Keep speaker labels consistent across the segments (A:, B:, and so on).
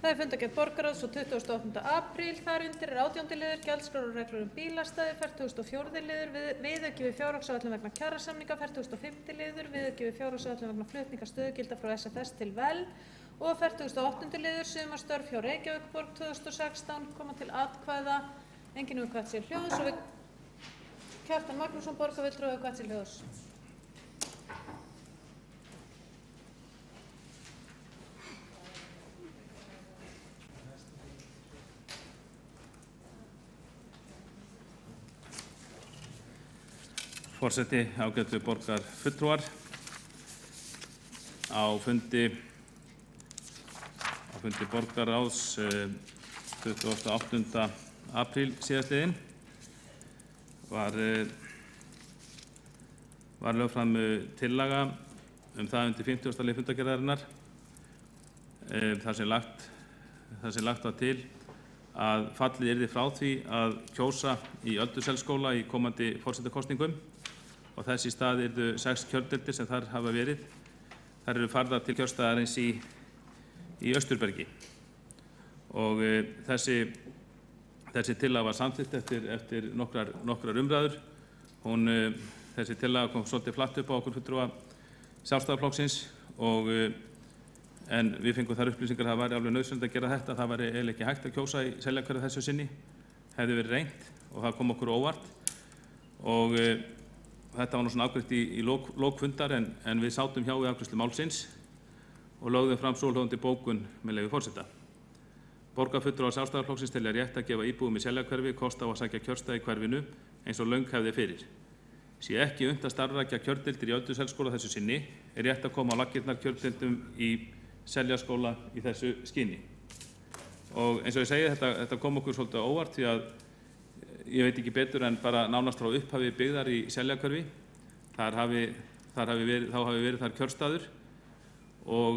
A: Það fundargerð borgarráðs og 28. apríl. Þar undir 18. liður gjaldskrár og reglur bílastæði, 44. liður viðauki við fjárhagsáætlun vegna kjarasamninga, 45. liður viðauki við fjárhagsáætlun vegna flutninga stöðugilda frá SFS til VEL og 48. liður sumarstörf hjá Reykjavíkurborg 2016 koma til atkvæða. Enginn hefur kvætt sér hljóðs og við Kjartan Magnússon borgarfulltrúi hefur kvætt sér hljóðs.
B: Forseti, ágætu borgarfulltrúar. Á fundi borgarráðs 28. apríl síðastliðinn var lögð fram tillaga það undir 50. lið fundargerðarinnar þar sem lagt var til að fallið yrði frá því að kjósa í Ölduselsskóla í komandi forsetakosningum og þess í stað yrðu 6 kjördeildir sem þar hafa verið. Þær eru færðar til kjörstaðarins í Austurbergi og þessi tillaga var samþykkt eftir nokkrar umræður. Þessi tillaga kom svolítið flatt upp á okkur fulltrúa Sjálfstæðisflokksins en við fengum þær upplýsingar að það væri alveg nauðsynlegt að gera þetta. Það væri eiginlega ekki hægt að kjósa í Seljakverfi þessu sinni, hefði verið reynt og það kom okkur óvart og þetta var nú svona afgreitt í lok fundar en við sátum hjá við afgreiðslu málsins og lögðum fram svohljóðandi bókun með leyfi forseta. Borgarfulltrúar Sjálfstæðisflokksins telja rétt að gefa íbúum í Seljakverfi kost á að sækja kjörstað í hverfinu eins og löng hefði fyrir. Sé ekki unnt að starfrækja kjördeildir í Ölduselsskóla þessu sinni er rétt að koma á laggirnar kjördeildum í Seljaskóla í þessu skyni. Og eins og ég segi, þetta kom okkur svolítið óvart því að ég veit ekki betur en bara nánast frá upphafi byggðar í Seljakverfi. Þá hafi verið þar kjörstaður og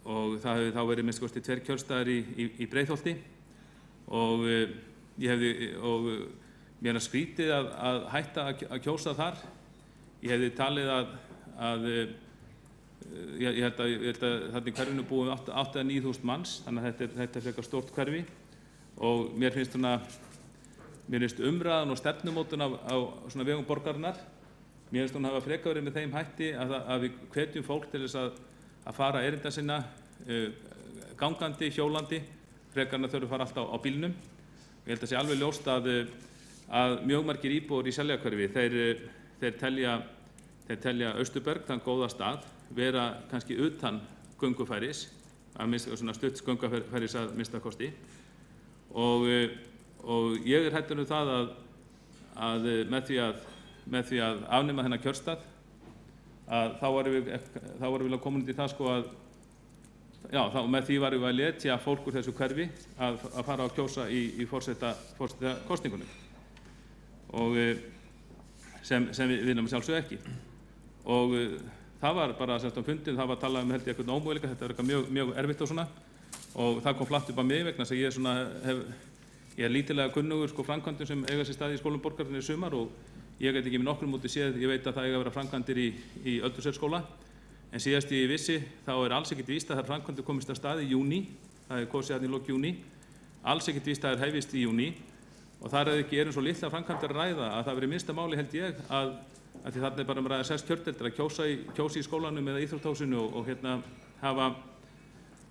B: það hefði þá verið minnst kosti 2 kjörstaðir í Breiðholti og mér er skrítið að hætta að kjósa þar. Ég hefði talið að ég held að þarna í hverfinu búum 8.000 til 9.000 manns, þannig að þetta er frekar stórt hverfi og mér finnst umræðan og stefnumótun á svona vegum borgarinnar. Mér finnst hún hafa frekar verið með þeim hætti að við hvetjum fólk til þess að fara erinda sinna gangandi, hjólandi, frekar en að þurfa að fara alltaf á bílnum. Ég held að sé alveg ljóst að mjög margir íbúar í Seljakverfi, þeir telja Austurberg, þann góða stað, vera kannski utan göngufæris, svona stutt göngufæris að minnsta kosti. Og ég er hræddur það að með því að afnema þennan kjörstað, þá varum við komin út í það sko með því varum við að letja fólk úr þessu hverfi að fara að kjósa í forsetakosningunum. Og sem við viljum sjálfsögðu ekki. Og það var bara á fundin, það var að tala held ég eitthvað ómöguleika, þetta er eitthvað mjög erfitt og svona. Og það kom flatt upp á mig vegna þess að ég er lítillega kunnugur framkvæmdum sem eiga sér stað í skólum borgarinnar í sumar og ég get ekki með nokkrum móti séð, ég veit að það eiga að vera framkvæmdir í Ölduselsskóla. En síðast ég vissi, þá er alls ekkert víst að þær framkvæmdir komist af stað í júní, það er kosið þarna í lok júní, alls ekkert víst að þær hefjist í júní og þar erum svo litla framkvæmdir að ræða að það verið minnsta máli held ég að því þarna er bara að ræða 6 kjördeildir að kjósa í skólanum eða íþróttahúsinu og hafa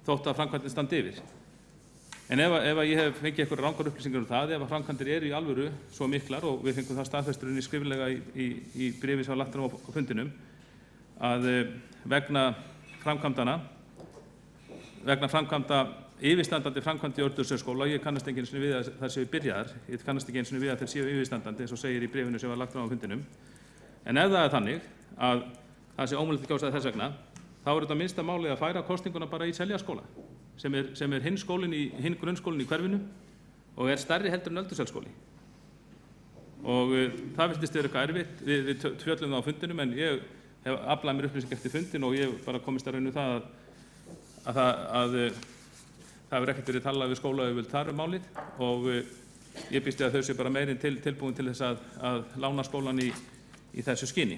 B: þótt að framkvæmdin standi yfir. En ef ég hef fengið einhverjar rangar upplýsingar það, ef framkvæmdir eru í alvöru svo miklar og við fengum það staðfesturinn skriflega í bréfi sem var lagt fram á fundinum, að vegna framkvæmda yfirstandandi framkvæmd í Ölduselsskóla, ég kannast ekki einu sinni við að það séu byrjaðar, ég kannast ekki einu sinni við að þeir séu yfirstandandi eins og segir í bréfinu sem var lagt fram á fundinum. En ef það er þannig að það sé ómögulegt að kjósa þess vegna, þá er þetta minnsta máli að færa kosninguna bara í Seljaskóla, sem er hinn grunnskólinn í hverfinu og er stærri heldur en Ölduselsskóli. Og það virtist vera eitthvað erfitt, við fjöllum það á fundinum en ég hef aflað mér upplýsing eftir fundin og ég bara komist að raun það að það hefur ekkert verið talað við skólayfirvöld þar málið og ég býst að þau séu bara meirinn tilbúin til þess að lána skólan í þessu skyni.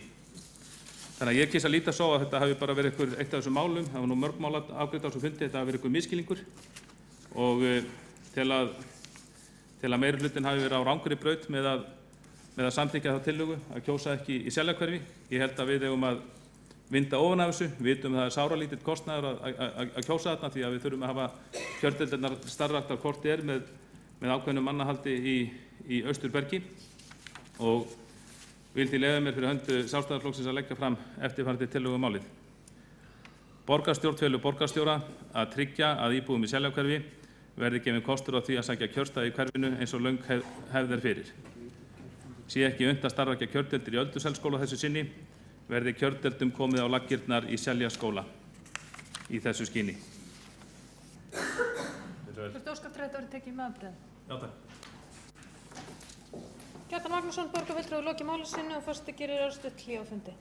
B: Þannig að ég kýs að líta svo að þetta hafi bara verið eitt af þessum málum, það var nú mörg mál afgreidd á þessum fundi, þetta hafi verið misskilningur og til að meirihlutinn hafi verið á rangri braut með að samþykkja þá tillögu að kjósa ekki í Seljakverfi. Ég held að við eigum að vinda ofan af þessu, við vitum að það er sáralítill kostnaður að kjósa þarna því að við þurfum að hafa kjördeildirnar starfræktar hvort er með ákveðnu mannahaldi í Austurbergi og vil því leyfa mér fyrir höndu Sjálfstæðisflokksins að leggja fram eftirfarandi tillögu um málið. Borgarstjórn felur borgarstjóra að tryggja að íbúum í Seljakverfi verði gefinn kostur á því að sækja kjörstað í hverfinu eins og löng hefð er fyrir. Sé ekki unnt að starfrækja kjördeildir í Ölduselsskóla þessu sinni, verði kjördeildum komið á laggirnar í Seljaskóla í þessu skyni.
A: Viltu óska eftir að þetta verði tekið með afbrigðum?
B: Já, takk.
A: Kjartan Magnússon, borgarfulltrúi, lokið máli sínu og forseti gerir örstutt hlé á fundi.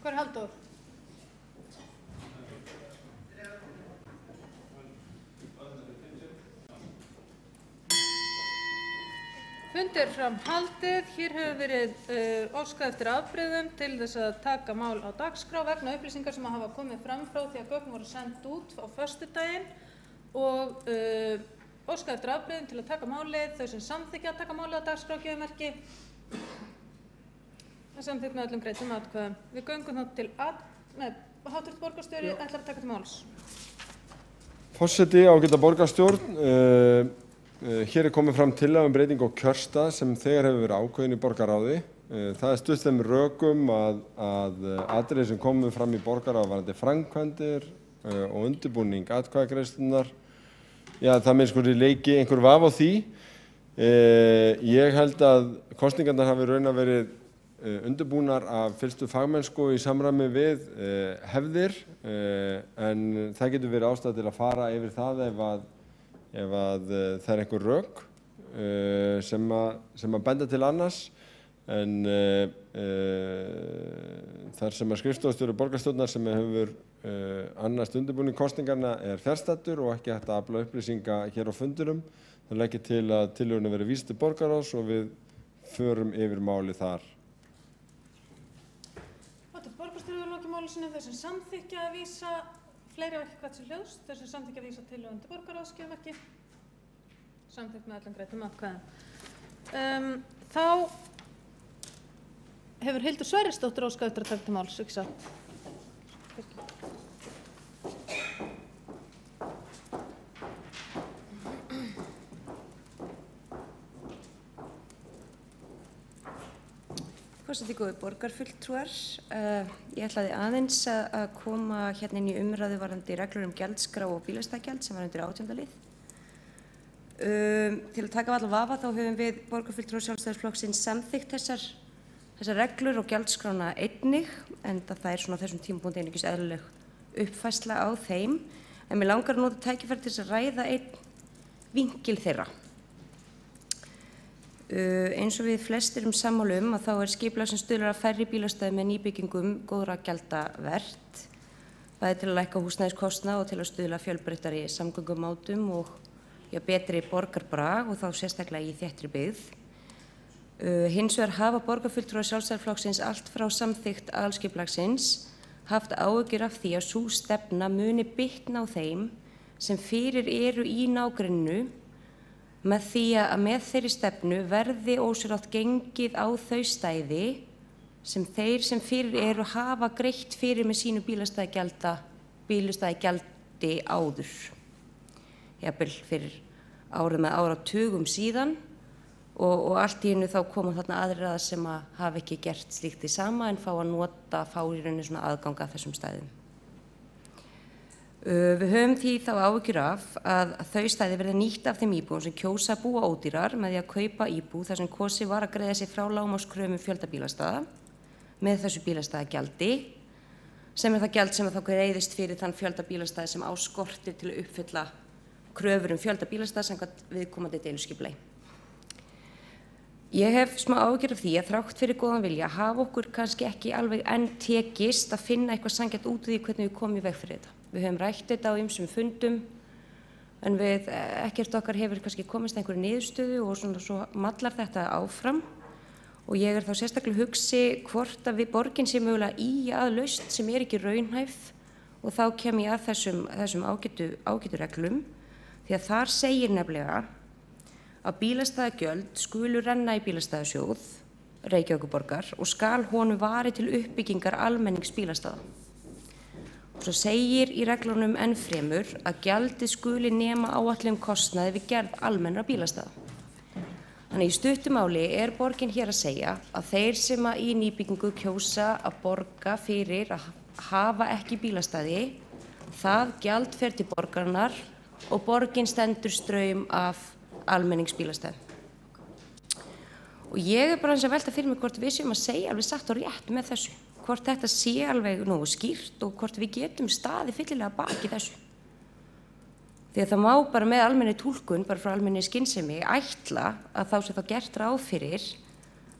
A: Hvar er Halldór? Fundur fram haldið. Hér hefur verið óskað eftir afbrigðum til þess að taka mál á dagskrá vegna upplýsingar sem hafa komið fram frá því að gögn voru send út á föstudaginn og óskað eftir afbrigðum til að taka málið. Þau sem samþykkja að taka málið á dagskrá gefa merki. Það samþykkt með öllum greiddum atkvæðum. Við göngum þá til Háttvirtur borgarstjóri ætlar að taka til máls.
C: Forseti, ágæta borgarstjórn. Hér er komið fram tillaga breyting á kjörstað sem þegar hefur verið ákveðin í borgarráði. Það stutt þeim rökum að atriði sem komið fram í borgarráði varðandi framkvæmdir og undirbúning atkvæðagreiðslunnar. Já, það með í leiki einhver vaf á því. Ég held að kosningarnar hafi raun að verið undirbúnar af fyrstu fagmennsku í samræmi við hefðir, en það getur verið ástæða til að fara yfir það ef það er einhver rök sem að benda til annars, en þar sem að skrifstofustjóri borgarstjórnar sem hefur annast undirbúning kosningarna er fjarstaddur og ekki hægt að afla upplýsinga hér á fundurum, það leggir til að tillögunni verið vísað til borgarráðs og við förum yfir máli þar.
A: Borgarstjóri hefur lokið máli sínu. Þeir sem samþykkja að vísa fleiri hafa ekki hvatt sér hljóðs. Þeir sem samþykkja að vísa tillögunni til borgarráðs gefa merki. Samþykkt með öllum greiddum atkvæðum. Þá hefur Hildur Sverrisdóttir óskað eftir að taka til máls, ekki satt?
D: Forseti, góðir borgarfulltrúar, ég ætlaði aðeins að koma hérna inn í umræðu varðandi reglur gjaldskrá og bílastæðagjald sem var undir 18. lið. Til að taka af alla vafa þá höfum við borgarfulltrúar Sjálfstæðisflokksins samþykkt þessar reglur og gjaldskrána einnig, enda það er svona á þessum tímapunkti einungis eðlileg uppfærsla á þeim, en mig langar að nota tækifæri til þess að ræða einn vinkil þeirra. Eins og við flestir sammála að þá er skipulag sem stuðlar að færri bílastæði með nýbyggingum góðra gjalda vert, bæði til að lækka húsnæðiskostnað og til að stuðla að fjölbreyttari samgöngumátum og betri borgarbrag og þá sérstaklega í þéttri byggð. Hins vegar hafa borgarfulltrúar Sjálfstæðisflokksins allt frá samþykkt aðalskipulagsins haft áhyggjur af því að sú stefna muni bitna á þeim sem fyrir eru í nágrenninu, með því að með þeirri stefnu verði ósjálfrátt gengið á þau stæði sem þeir sem fyrir eru hafa greitt fyrir með sínu bílastæðagjaldi áður. Jafnvel fyrir árum með áratugum síðan og allt í einu þá koma þarna aðrir sem hafa ekki gert slíkt því sama en fá í rauninni svona aðgang að þessum stæðum. Við höfum því þá áhyggjur af að þau stæði verði nýtt af þeim íbúum sem kjósa að búa ódýrar með því að kaupa íbúð þar sem kosið var að greiða sig frá lágmarkskröfum fjölda bílastæða með þessu bílastæðagjaldi, sem er það gjald sem þá greiðist fyrir þann fjölda bílastæði sem á skortir til að uppfylla kröfur fjölda bílastæða samkvæmt viðkomandi deiliskipulagi. Ég hef smá áhyggjur af því að þrátt fyrir góðan vilja hafa okkur kannski ekki alveg enn tekist að finna eitthvað sanngjarnt út úr því hvernig við komum í veg fyrir þetta. Við höfum rætt þetta á ýmsum fundum, en ekkert okkar hefur kannski komist að einhverju niðurstöðu og svo mallar þetta áfram. Og ég er þá sérstaklega hugsi hvort að við borgin sé mögulega í að lausn sem er ekki raunhæf og þá kem ég að þessum ágætu reglum, því að þar segir nefnilega að bílastæðagjöld skulu renna í bílastæðasjóð Reykjavíkurborgar og skal honum varið til uppbyggingar almenningsbílastæða. Svo segir í reglunum ennfremur að gjaldið skuli nema áætluðum kostnaði við gerð almennra bílastæða. Þannig í stuttu máli er borgin hér að segja að þeir sem í nýbyggingu kjósa að borga fyrir að hafa ekki bílastæði, það gjald fer til borgarinnar og borgin stendur straum af almenningsbílastæðum. Og ég er bara að velta fyrir mig hvort við séum að segja alveg satt og rétt með þessu. Hvort þetta sé alveg nógu skýrt og hvort við getum staðið fyllilega baki þessu. Því að það má bara með almenni túlkun, bara frá almenni skynsemi, ætla að þá sé þá gert ráð fyrir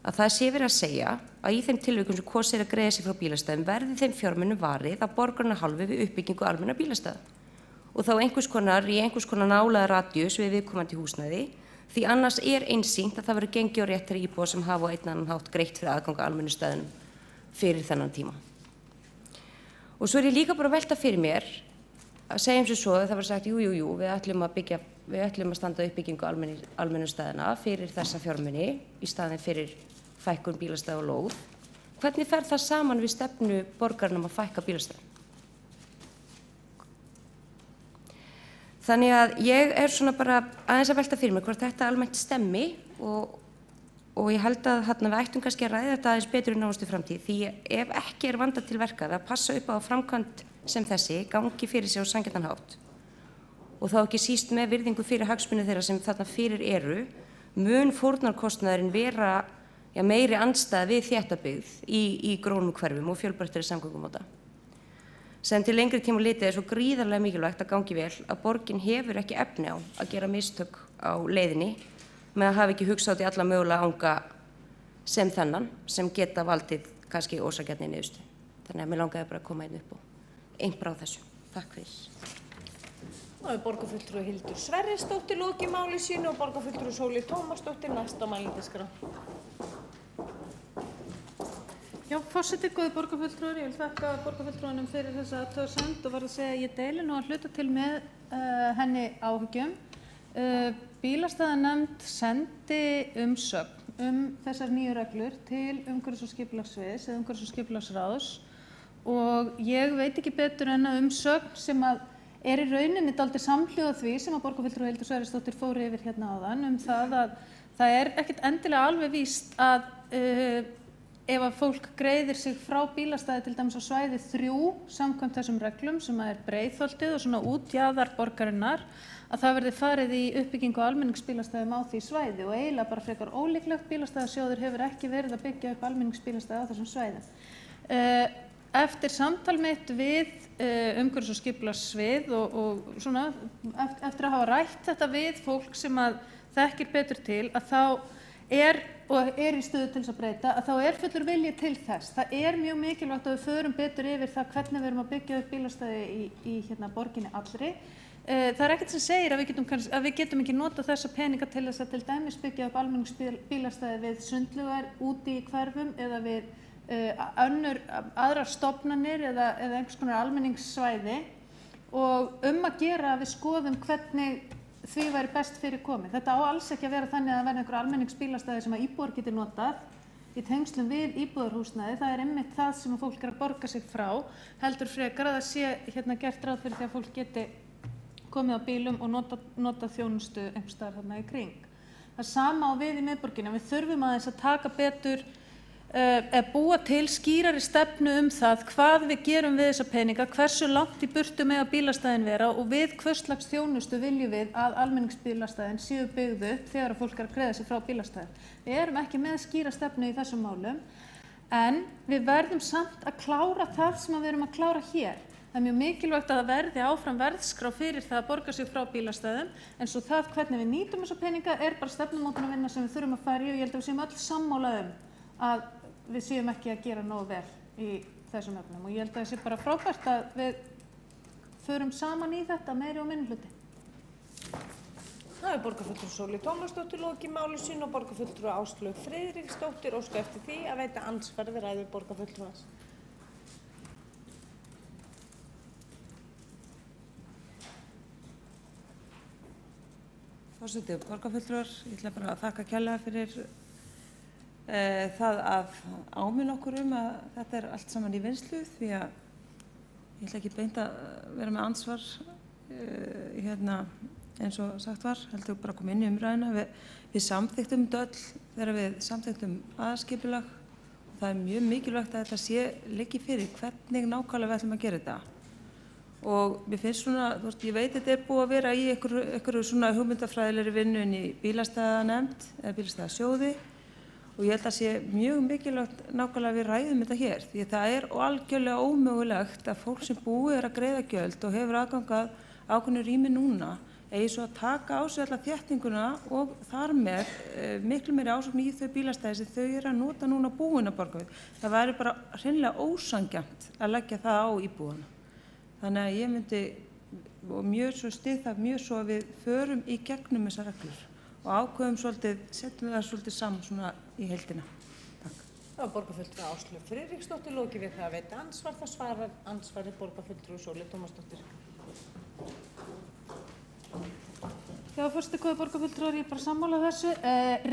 D: að það sé verið að segja að í þeim tilvikum sem kosið er að greiða sig frá bílastæðum verði þeim fjármunum varið að borgarna hálfu við uppbyggingu almenna bílastæða og þá í einhvers konar nálæga radíus við viðkomandi húsnæði, því annars er einsýnt að það verður gengið á rétt þeirra íbúa sem hafa á einn annan hátt greitt fyrir aðgang að almennu stöðum fyrir þennan tíma. Og svo er ég líka bara að velta fyrir mér að segja sem svo að það var sagt, jú, við ætlum að standa uppbyggingu almennu stöðina fyrir þessa fjármuni í staðinn fyrir fækkun bílastæða og lóð. Hvernig fer það saman við stefnu borgarnum að fækka bílastæðum? Þannig að ég er svona bara aðeins að velta fyrir mér hvort þetta almennt stemmi og ég held að við ættum kannski að ræða þetta aðeins betur í nánustu framtíð, því ef ekki er vandað til verka að passa upp á framkvæmd sem þessi gangi fyrir sig á sanngjarnan hátt og þá ekki síst með virðingu fyrir hagsmuni þeirra sem þarna fyrir eru, mun fórnarkostnaðurinn vera meiri andstæða við þéttabyggð í grónum hverfum og fjölbreyttari samgöngumáta. Sem til lengri tíma litið er svo gríðarlega mikilvægt að gangi vel að borgin hefur ekki efni á að gera mistök á leiðinni með að hafa ekki hugsað út í alla mögulega anga sem þennan sem geta valdið kannski ósanngjarni niðurstöðu. Þannig að mér langaði bara að koma inn upp og einbra á þessu. Takk fyrir.
A: Nú er borgarfulltrúi Hildur Sverrisdóttir lokið máli sínu og borgarfulltrúi Sóley Tómasdóttir næst á mælendaskrá. Já, forseti, góði borgarfulltrúar, ég vil þakka borgarfulltrúanum fyrir þessa athugasemd og var að segja að ég deili nú að hluta til með henni áhyggjum. Bílastæðanefnd sendi umsögn þessar nýju reglur til umhverfis- og skipulagssviðs eða umhverfis- og skipulagsráðs og ég veit ekki betur en að umsögn sem að er í rauninni dálítið samhljóða því sem að borgarfulltrúi Hildur Sverrisdóttir fór yfir hérna áðan það að það er ekkert endilega alveg víst að ef að fólk greiðir sig frá bílastæði til dæmis á svæði 3 samkvæmt þessum reglum sem er Breiðholtið og svona útjaðar borgarinnar að það verði farið í uppbyggingu á almenningsbílastæðum á því svæði og eiginlega bara frekar ólíklegt. Bílastæðasjóður hefur ekki verið að byggja upp almenningsbílastæði á þessum svæðum. Eftir samtal mitt við umhverfis- og skipulagssvið og svona eftir að hafa rætt þetta við fólk sem að þekkir betur til að þá og er í stöðu til þess að breyta, að þá er fullur vilji til þess. Það er mjög mikilvægt að við förum betur yfir það hvernig við erum að byggja upp bílastæði í borginni allri. Það er ekkert sem segir að við getum ekki notað þessa peninga til þess að til dæmis byggja upp almenningsbílastæði við sundlaugar úti í hverfum eða við aðrar stofnanir eða einhvers konar almenningssvæði og að gera að við skoðum hvernig því væri best fyrir komið. Þetta á alls ekki að vera þannig að það verði einhver almenningsbílastæði sem að íbúar geti notað í tengslum við íbúðarhúsnæði. Það er einmitt það sem að fólk er að borga sig frá, heldur frekar að það sé gert ráð fyrir því að fólk geti komið á bílum og nota þjónustu einhvers staðar þarna í kring. Það sama á við í miðborginni. Við þurfum aðeins að taka betur búa til skýrari stefnu það hvað við gerum við þessa peninga, hversu langt í burtu með að bílastæðin vera og við hvurslags þjónustu viljum við að almenningsbílastæðin séu byggðu upp þegar fólk er að greiða sig frá bílastæðin. Við erum ekki með skýra stefnu í þessum málum en við verðum samt að klára það sem við erum að klára hér. Það er mjög mikilvægt að það verði áfram verðskrá fyrir það að borga sig frá bílastæðum en svo það hvernig við nýtum þessa peninga er bara stefnumótunarvinna sem við þurfum að fara í og ég held að við séum öll sammála að við séum ekki að gera nógu vel í þessum efnum og ég held að það sé bara frábært að við förum saman í þetta meiri og minni hluti.
E: Það er borgarfulltrúi Sóley Tómasdóttir lokið máli sínu og borgarfulltrúi Áslaug Friðriksdóttir óska eftir því að veita andsvar við ræðu borgarfulltrúans.
F: Forseti og borgarfulltrúar, ég ætla bara að þakka kærlega fyrir það að áminna okkur að þetta er allt saman í vinnslu því að ég ætla ekki beint að vera með ansvar eins og sagt var, heldur bara að koma inn í umræðina. Við samþykktum þetta öll þegar við samþykktum aðalskipulag og það er mjög mikilvægt að þetta liggi fyrir hvernig nákvæmlega við ætlum að gera þetta. Og mér finnst svona, ég veit þetta er búið að vera í einhverju svona hugmyndafræðilegri vinnu inn í bílastæðanefnd eða bílastæðasjóði og ég held að sé mjög mikilvægt nákvæmlega við ræðum þetta hér því að það er algjörlega ómögulegt að fólk sem búið er að greiða gjöld og hefur aðgang að ákveðnu rými núna eigi svo að taka á sig alla þéttinguna og þar með miklu meiri ásókn í þau bílastæði sem þau eru að nota núna búin að Borgarfjörð. Það væri bara hreinlega ósanngjarnt að leggja það á íbúana. Þannig að ég myndi og mjög svo styð það mjög svo að við förum í gegnum þessar reglur og ákveðum svolítið, setjum það svolítið saman svona í heildina. Takk.
E: Það var borgarfulltrúi Áslaug Friðriksdóttir, lokið við það að veita ansvar. Það svarar ansvarið borgarfulltrúi Sóley Tómasdóttir.
A: Já, fyrstu góða borgarfulltrúar, ég er bara sammála þessu.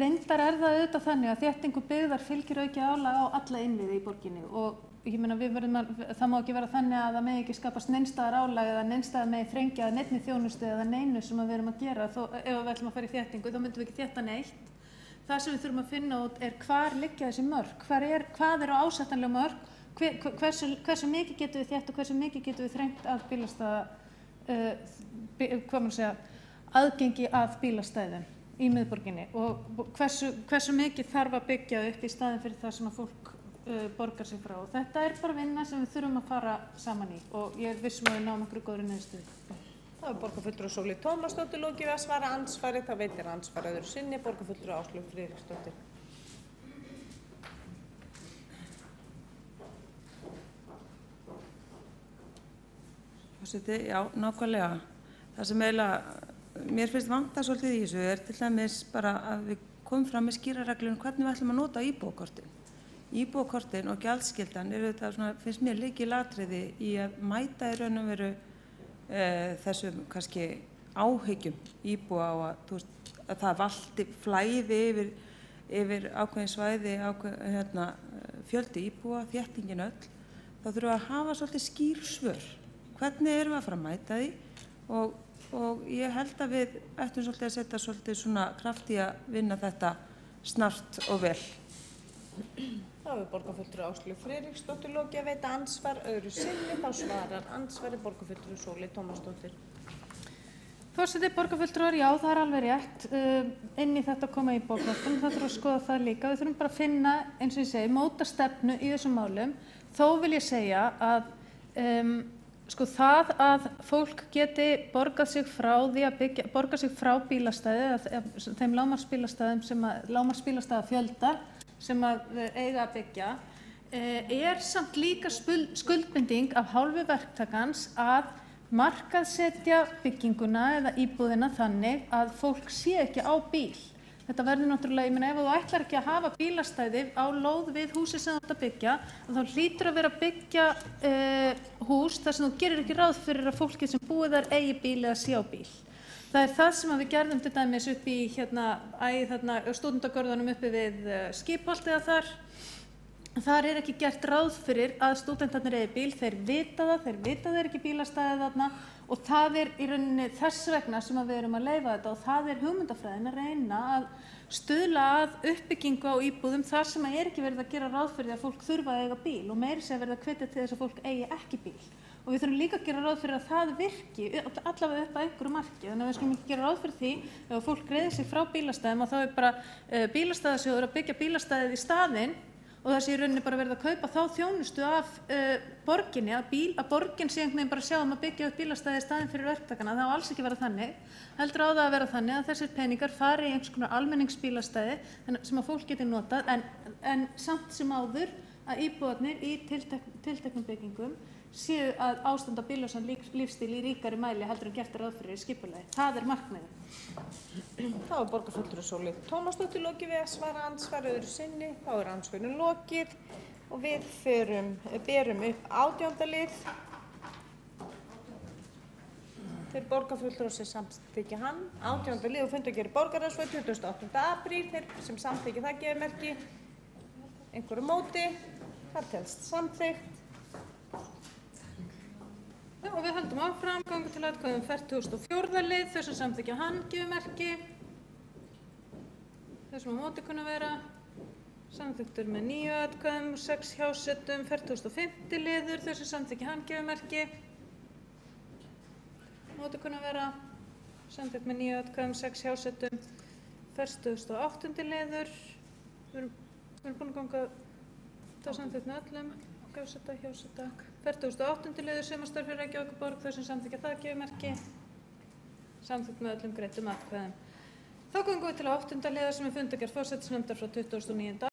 A: Reyndar það auðvitað þannig að þéttingu byggðar fylgir aukið álag á alla innviði í borginni og ég meina það má ekki vera þannig að það megi ekki skapast neinstaðar álag eða neinstaðar megi þrengja að neinni þjónustu eða neinu sem við erum að gera. Ef við ætlum að fara í þéttingu þá myndum við ekki þétta neitt. Það sem við þurfum að finna út hvar liggja þessi mörk, hvað eru ásættanleg mörk, hversu mikið getum við þétt og hversu mikið getum við þrengt að aðgengi að bílastæðum í miðborginni og hversu mikið þarf að byggja upp í staðin fyrir það sem að fólk borgar sig frá. Þetta er bara vinna sem við þurfum að fara saman í og ég er vissum að við náum einhverju góðri niðurstöðu.
E: Það var borgarfulltrúi Sóley Tómasdóttir, lokið við að svara ansvarið. Það veitir ansvar öðru sinni borgarfulltrúi Áslaug Friðriksdóttir.
F: Forseti, já, nákvæmlega. Það sem eiginlega mér finnst vanta svolítið í þessu er til dæmis bara að við komum fram með skýra reglur um hvernig við ætlum að nota íbúakortin. Íbúakortin og gjaldskyldan eru þetta svona, finnst mér lykilatriði í að mæta í raun og veru þessum kannski áhyggjum íbúa á að það valdi flæði yfir ákveðin svæði, fjöldi íbúa, þéttingin öll. Þá þurfum við að hafa svolítið skýr svör. Hvernig erum við að fara að mæta því og ég held að við ættum svolítið að setja svolítið svona kraft í að vinna þetta snart og vel.
E: Það var borgarfulltrúi Áslaug Friðriksdóttir, lokið að veita ansvar öðru sinni. Þá svarar ansvarið borgarfulltrúi Sóley Tómasdóttir.
A: Forseti, borgarfulltrúar, já, það er alveg rétt. Inn í þetta koma í bókvörðum, það þurfum að skoða það líka. Við þurfum bara að finna, eins og ég segi, móta stefnu í þessum málum. Þó vil ég segja að það að fólk geti borgað sig frá því að borga sig frá bílastæði, þeim lágmarksbílastæða fjölda sem að eiga að byggja, er samt líka skuldbinding af hálfu verktakans að markaðssetja bygginguna eða íbúðina þannig að fólk sé ekki á bíl. Þetta verður náttúrulega, ég meina ef þú ætlar ekki að hafa bílastæði á lóð við húsi sem þú ætlar að byggja, þá hlýtur að vera að byggja hús þar sem þú gerir ekki ráð fyrir að fólkið sem búið þar eigi bíl eða sé á bíl. Það er það sem við gerðum til dæmis upp í stúdentagörðunum uppi við Skipholt eða þar. Þar er ekki gert ráð fyrir að stúdentarnir eigi bíl, þeir vita þeir ekki bílastæði þarna og það er í rauninni þess vegna sem við erum að leyfa þetta og það er hugmyndafræðin að reyna að stuðla að uppbyggingu á íbúðum þar sem er ekki verið að gera ráð fyrir að fólk þurfa að eiga bíl og meira segja verið að hvetja til þess að fólk eigi ekki bíl. Og við þurfum líka að gera ráð fyrir að það virki allavega upp að einhverju marki. Þannig að við skulum ekki gera ráð fyrir því ef fólk greiðir sig frá bílastæðum og þá er bara bílastæðasjóður að byggja bílastæðið í staðinn og það sé í rauninni bara verið að kaupa þá þjónustu af borginni, að borgin sé einhvern veginn bara sjá að byggja upp bílastæði í staðinn fyrir verktakana. Það á alls ekki vera þannig. Heldur á það að vera þannig að þessir peningar fari í einhvers konar almenningsbílastæði sem að fólk geti notað en samt sem áður að íbúarnir í tilteknum byggingum séu að ástunda bíllausan lífstíl í ríkari mæli heldur en gert ráð fyrir í skipulagi. Það er markmiðið.
E: Það var borgarfulltrúi Sóley Tómasdóttir, lokið við að svara ansvar öðru sinni. Þá er ansvarinu lokið og við berum upp 18. lið. Þeir borgarfulltrúar sem samþykkja hann. 18. lið og fundargerð borgarráðs 28. apríl. Þeir sem samþykkja það gefur merki. Einhverju móti. Það telst samþykkt.
A: Já, og við höldum áfram, gangum til atkvæðum 44. lið, þau sem samþykkja hann gefur merki. Þau sem á móti kunna vera samþykktur með 9 atkvæðum og 6 hjásettum. 45. liður, þau sem samþykkja hann gefur merki. Móti kunna vera samþykkt með 9 atkvæðum, 6 hjásettum. 48. liður, við erum búin að ganga það samþykkt með öllum. Hjásetta. 48. liður sumarstörf fyrir Reykjavíkurborg, þau sem samþykkja það gefur merki. Samþykkt með öllum greiddum atkvæðum. Þá göngum við til 8. liðar sem er fundargerð forsætisnefndar frá 29.